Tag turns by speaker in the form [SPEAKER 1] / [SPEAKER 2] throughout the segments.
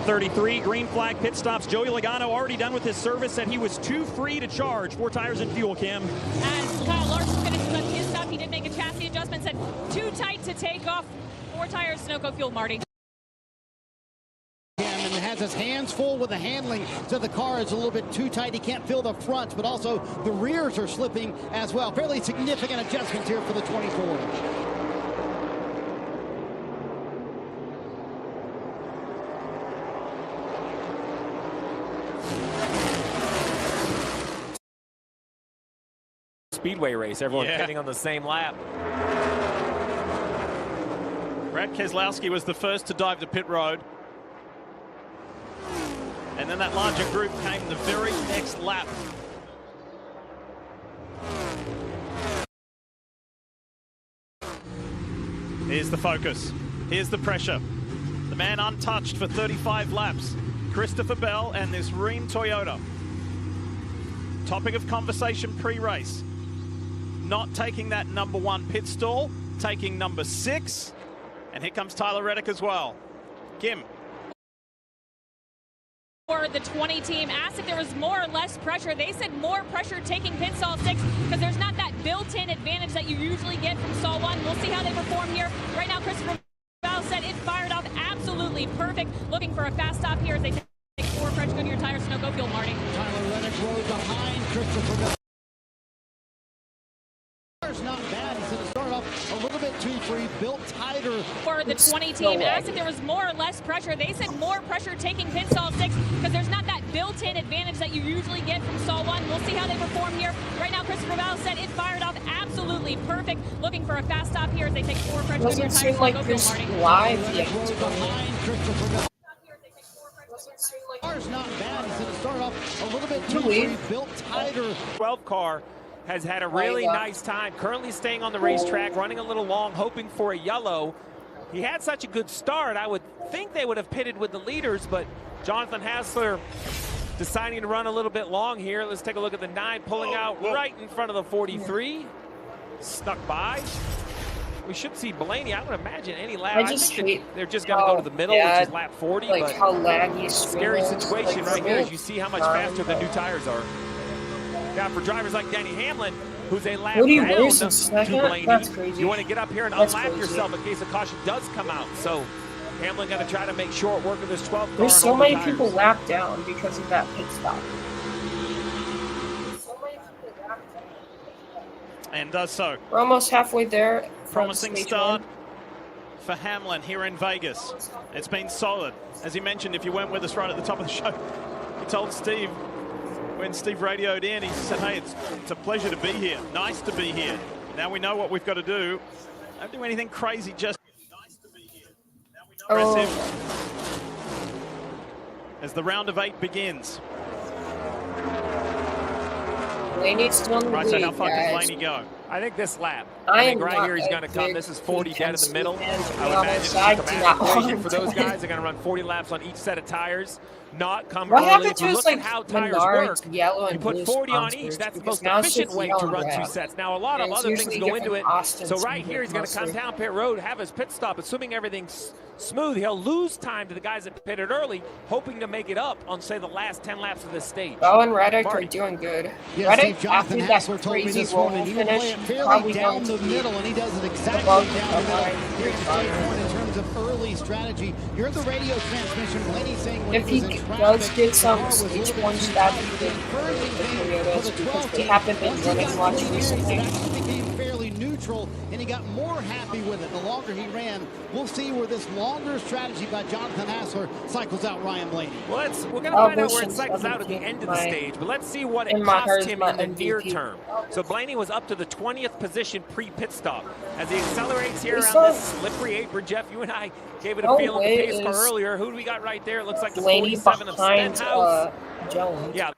[SPEAKER 1] 1:33, green flag pit stops. Joey Logano already done with his service, said he was too free to charge. 4 tires and fuel, Kim.
[SPEAKER 2] As Kyle Larson finishes on his stop, he did make a chassis adjustment, said too tight to take off. 4 tires, Sunoco fuel, Marty.
[SPEAKER 3] And has his hands full with the handling, so the car is a little bit too tight. He can't feel the fronts, but also the rears are slipping as well. Fairly significant adjustments here for the 24.
[SPEAKER 4] Speedway race, everyone pitting on the same lap.
[SPEAKER 1] Brad Keselowski was the first to dive to pit road. And then that larger group came the very next lap. Here's the focus. Here's the pressure. The man untouched for 35 laps. Christopher Bell and this Rheem Toyota. Topic of conversation pre-race. Not taking that #1 pit stall, taking number 6. And here comes Tyler Reddick as well. Kim.
[SPEAKER 2] For the 20 team, asked if there was more or less pressure. They said more pressure taking pit stall 6 because there's not that built-in advantage that you usually get from stall 1. We'll see how they perform here. Right now, Christopher Bell said it fired off absolutely perfect. Looking for a fast stop here as they take 4 fresh Goodyear tires. Sunoco fuel, Marty.
[SPEAKER 3] Tyler Reddick rode behind Christopher Bell. Not bad. He's going to start off a little bit too free, built tighter.
[SPEAKER 2] For the 20 team, asked if there was more or less pressure. They said more pressure taking pit stall 6 because there's not that built-in advantage that you usually get from stall 1. We'll see how they perform here. Right now, Christopher Bell said it fired off absolutely perfect. Looking for a fast stop here as they take 4 fresh Goodyear tires.
[SPEAKER 5] Doesn't seem like this live yet.
[SPEAKER 3] Behind Christopher Bell. Car's not bad. He's going to start off a little bit too free, built tighter.
[SPEAKER 4] 12 car has had a really nice time, currently staying on the racetrack, running a little long, hoping for a yellow. He had such a good start, I would think they would have pitted with the leaders, but Jonathan Hassler deciding to run a little bit long here. Let's take a look at the 9, pulling out right in front of the 43. Snuck by. We should see Blaney, I would imagine, any lap. I think they're just going to go to the middle, which is lap 40.
[SPEAKER 5] Like
[SPEAKER 4] but
[SPEAKER 5] how laggy
[SPEAKER 4] scary situation right here as you see how much faster the new tires are. Now, for drivers like Denny Hamlin, who's a lap down to Blaney, you want to get up here and unlap yourself in case a caution does come out. So Hamlin going to try to make short work of this 12th car.
[SPEAKER 5] There's so many people lapped down because of that pit stop.
[SPEAKER 1] And does so.
[SPEAKER 5] We're almost halfway there.
[SPEAKER 1] Promising start for Hamlin here in Vegas. It's been solid. As he mentioned, if you weren't with us right at the top of the show, he told Steve, when Steve radioed in, he said, hey, it's a pleasure to be here. Nice to be here. Now we know what we've got to do. Don't do anything crazy, just nice to be here. Now we know impressive. As the round of 8 begins.
[SPEAKER 5] Blaney's still in the lead,
[SPEAKER 1] so how far can Blaney go?
[SPEAKER 4] I think this lap. I think right here he's going to come. This is 40 dead in the middle. I would imagine for those guys, they're going to run 40 laps on each set of tires. Not come early. If you look at how tires work, you put 40 on each. That's the most efficient way to run 2 sets. Now, a lot of other things go into it. So right here, he's going to come down pit road, have his pit stop. Assuming everything's smooth, he'll lose time to the guys that pitted early, hoping to make it up on, say, the last 10 laps of this stage.
[SPEAKER 5] Bell and Reddick are doing good. Reddick, after that crazy roll finish, probably
[SPEAKER 3] down the middle, and he does it exactly down the middle. Here's the stage one in terms of early strategy. You're the radio transmission. Blaney saying when
[SPEAKER 5] if he does get some stage 1 strategy because they haven't been running much recently.
[SPEAKER 3] Fairly neutral, and he got more happy with it the longer he ran. We'll see where this longer strategy by Jonathan Hassler cycles out Ryan Blaney.
[SPEAKER 4] Well, we're going to find out where it cycles out at the end of the stage, but let's see what it cost him in the near term. So Blaney was up to the 20th position pre-pit stop. As he accelerates here around this slippery apron, Jeff, you and I gave it a feel in the pace car earlier. Who do we got right there? It looks like the 47 of Stenhouse.
[SPEAKER 5] Jones.
[SPEAKER 4] Yeah.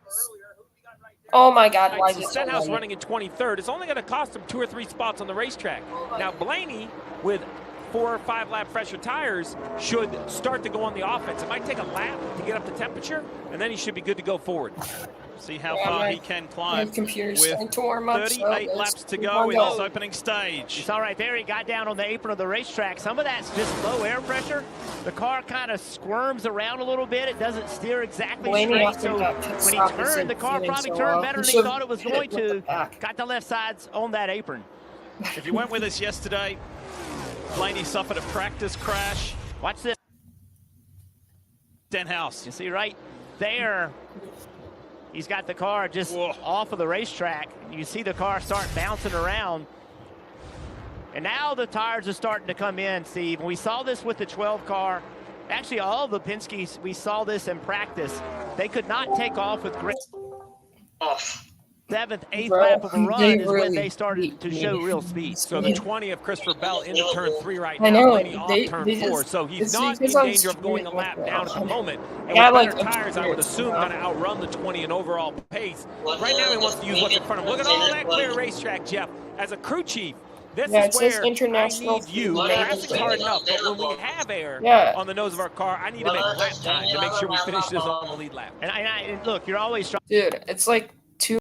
[SPEAKER 5] Oh my God! Why is it
[SPEAKER 4] Stenhouse running in 23rd? It's only going to cost him 2 or 3 spots on the racetrack. Now Blaney, with 4 or 5 lap fresher tires, should start to go on the offense. It might take a lap to get up to temperature, and then he should be good to go forward.
[SPEAKER 1] See how far he can climb.
[SPEAKER 5] Computer's
[SPEAKER 1] with
[SPEAKER 5] starting to warm up,
[SPEAKER 1] 38 laps to go in this opening stage.
[SPEAKER 4] It's all right there. He got down on the apron of the racetrack. Some of that's just low air pressure. The car kind of squirms around a little bit. It doesn't steer exactly straight. So when he turned, the car probably turned better than he thought it was going to. Got the left sides on that apron.
[SPEAKER 1] If you went with us yesterday, Blaney suffered a practice crash.
[SPEAKER 4] Watch this.
[SPEAKER 1] Stenhouse.
[SPEAKER 4] You see right there, he's got the car just off of the racetrack. You see the car start bouncing around. And now the tires are starting to come in, Steve. We saw this with the 12 car. Actually, all the Penske's, we saw this in practice. They could not take off with great. Seventh, eighth lap of a run is when they started to show real speed.
[SPEAKER 1] So the 20 of Christopher Bell into turn 3 right now.
[SPEAKER 5] I know,
[SPEAKER 1] Blaney off turn 4. So he's not in danger of going a lap down at the moment. And
[SPEAKER 5] Yeah,
[SPEAKER 1] with better
[SPEAKER 5] like,
[SPEAKER 1] tires, I would assume going to outrun the 20 in overall pace. Right now, he wants to use what's in front of him. Look at all that clear racetrack, Jeff. As a crew chief, this
[SPEAKER 5] Yeah, it
[SPEAKER 1] is
[SPEAKER 5] says
[SPEAKER 1] where
[SPEAKER 5] international
[SPEAKER 1] I need you.
[SPEAKER 5] speed
[SPEAKER 1] Traffic's
[SPEAKER 5] limit.
[SPEAKER 1] hard enough, but when we have air on the nose of our car, I need to make lap time to make sure we finish this on the lead lap.
[SPEAKER 4] And look, you're always trying.
[SPEAKER 5] Dude, it's like